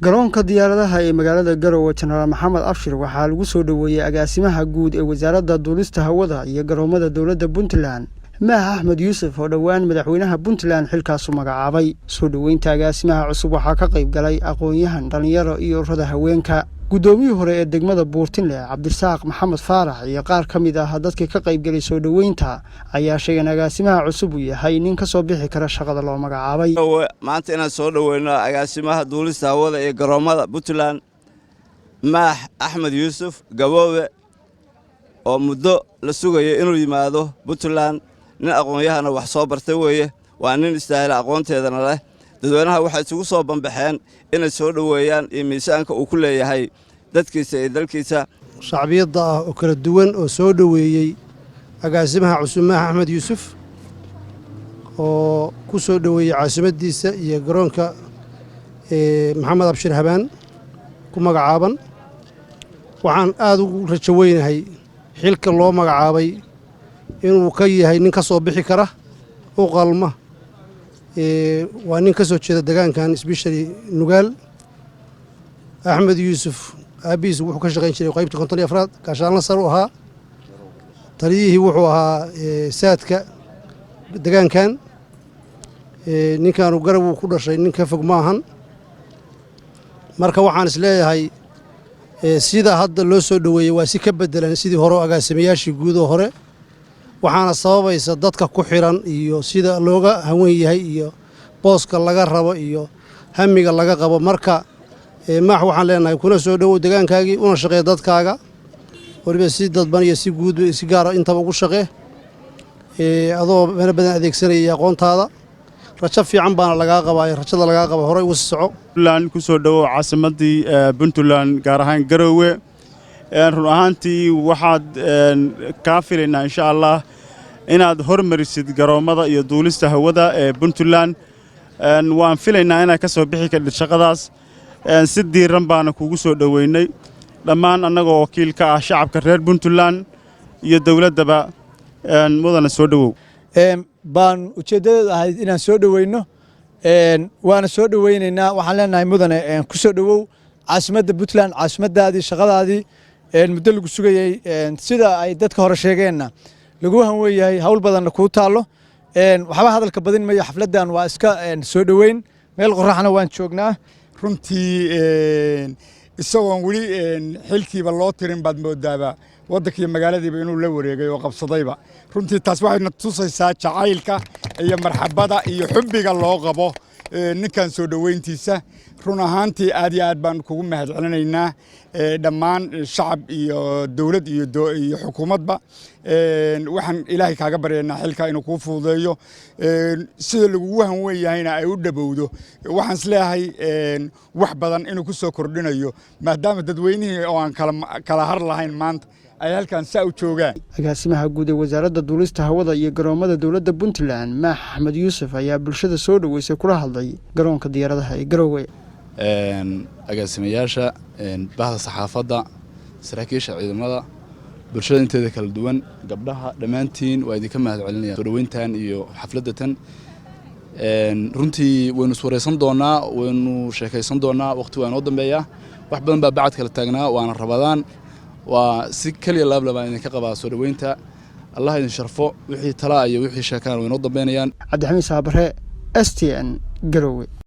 garoonka diyaaradaha ee magaalada Garowe General Maxamed Abshir waxaa lagu soo dhaweeyay agaasimaha guud ee wasaaradda duulista hawada iyo garoomada dawladda Puntland Maax Axmed Yuusuf oo dhawaan madaxweynaha Puntland xilkaas u magacaabay soo dhaweynta agaasimaha cusub waxaa ka qayb galay aqoon-yahan dhalinyaro iyo ururada haweenka guddoomiyihii hore ee degmada Buurtinle Cabdisaaq Maxamed Faarax iyo qaar ka mid ah dadkii ka qayb galay soo dhaweynta ayaa sheegay agaasimaha cusub uu yahay nin ka soo bixi kara shaqada loo magacaabay maanta inaan soo dhaweyno agaasimaha duulista hawada ee garoomada Puntland Maax Axmed Yuusuf Gabowe oo muddo la sugayo inuu yimaado Puntland nin aqoon-yahan wax soo bartay weeye waa nin istaahil aqoonteedana leh dadweynaha waxay isugu soo banbaxeen inay soo dhaweeyaan miisaanka uu ku leeyahay dadkiisa iyo dalkiisa shacbiyada oo kala duwan oo soo dhaweeyay agaasimaha cusub Maax Axmed Yuusuf oo ku soo dhaweeyay caasimadiisa iyo garoonka Maxamed Abshir Habaan ku magacaaban waxaan aad ugu rajaweynahay xilka loo magacaabay inuu ka yahay nin ka soo bixi kara oo qalma waa nin ka soo jeeda deegaankan especially Nugaal Axmed Yuusuf aabiis wuxuu ka shaqeyn jiray qaybta konton afraad gaashaanla sar u ahaa taliyihii wuxuu ahaa saadka deegaankan ninkan uu garab ku dhashay nin ka fog maahan marka waxaan is leeyahay sida hadda loo soo dhaweeyay waa si ka bedelan sidii hore agaasimayaashii guud oo hore waxaana sababaysa dadka ku xiran iyo sida looga hawan yahay iyo booska laga rabo iyo hamiga laga qabo marka maax waxaan leenahay kuna soo dhawow deegaankaagii una shaqee dadkaaga waliba si dadban iyo si guud si gaar ah intaba ugu shaqee adoo meelo badan adeegsanaya aqoontaada rajo fiican baana laga qabaa rajada laga qabo hore u soco Puntland ku soo dhawow caasimadii Puntland gaar ahaan Garowe run ahaantii waxaad ka filaynaa insha Allah inaad hormarisid garoomada iyo duulista hawada ee Puntland waan filaynaa inaad ka soo bixi kartid shaqadaas si diiran baana kugu soo dhaweynay dhammaan annagoo wakiil ka ah shacabka reer Puntland iyo dawladaba mudana soo dhawow baan ujeedada ahayd inaan soo dhaweyno waana soo dhaweynaynaa waxaan leenahay mudane ku soo dhawow caasimadda Puntland caasimadaadii shaqadaadii muddo lagu sugayay sida ay dadka hore sheegeenna lagu hanweeyahay hawl badan ku taalo waxba hadalka badin ma xafladan waa iska soo dhaweyn meel qoraxna waan joognaa runtii isagoon wali xilkiiba loo tirin baad moodaaba waddanka magaaladiiba inuu la wareegay oo qabsadayba runtii taas waxay na tusaysaa jacaylka iyo marxabada iyo xubbiga loo qabo ninkan soo dhaweyntiisa run ahaantii aad iyo aad baan kugu mahadcelinaynaa dhammaan shacab iyo dawlad iyo xukuumadba waxaan ilaahay kaaga baryaynaa xilka inuu kuu fududeeyo sida lagugu hanwen yahayna ay u dhabowdo waxaan isleeyahay wax badan inuu ku soo kordhinayo maadaama dadweynihii oo aan kala har lahayn maanta ay halkan saa u joogaan agaasimaha guud ee wasaaradda duulista hawada iyo garoomada dawladda Puntland Maax Axmed Yuusuf ayaa bulshada soo dhaweysay kula hadlay garoonka diyaaradaha ee Garowe agaasimayaasha bahda saxaafadda saraakiisha ciidamada bulshada inteeda kala duwan gabdhaha dhammaantiin waa idinka mahadcelinaya soo dhaweyntan iyo xafladatan runtii waynu iswareysan doonaa waynu sheekaysan doonaa waqti waa inoo dambeeya wax badan baa bacad kala taagnaa waana rabadaan waa si kaliya laablaba idinka qabaa soo dhaweynta Allah idin sharfo wixii tala iyo wixii sheekaan way inoo dambeynayaan Cabdi Xamiid Saabare STN Garowe.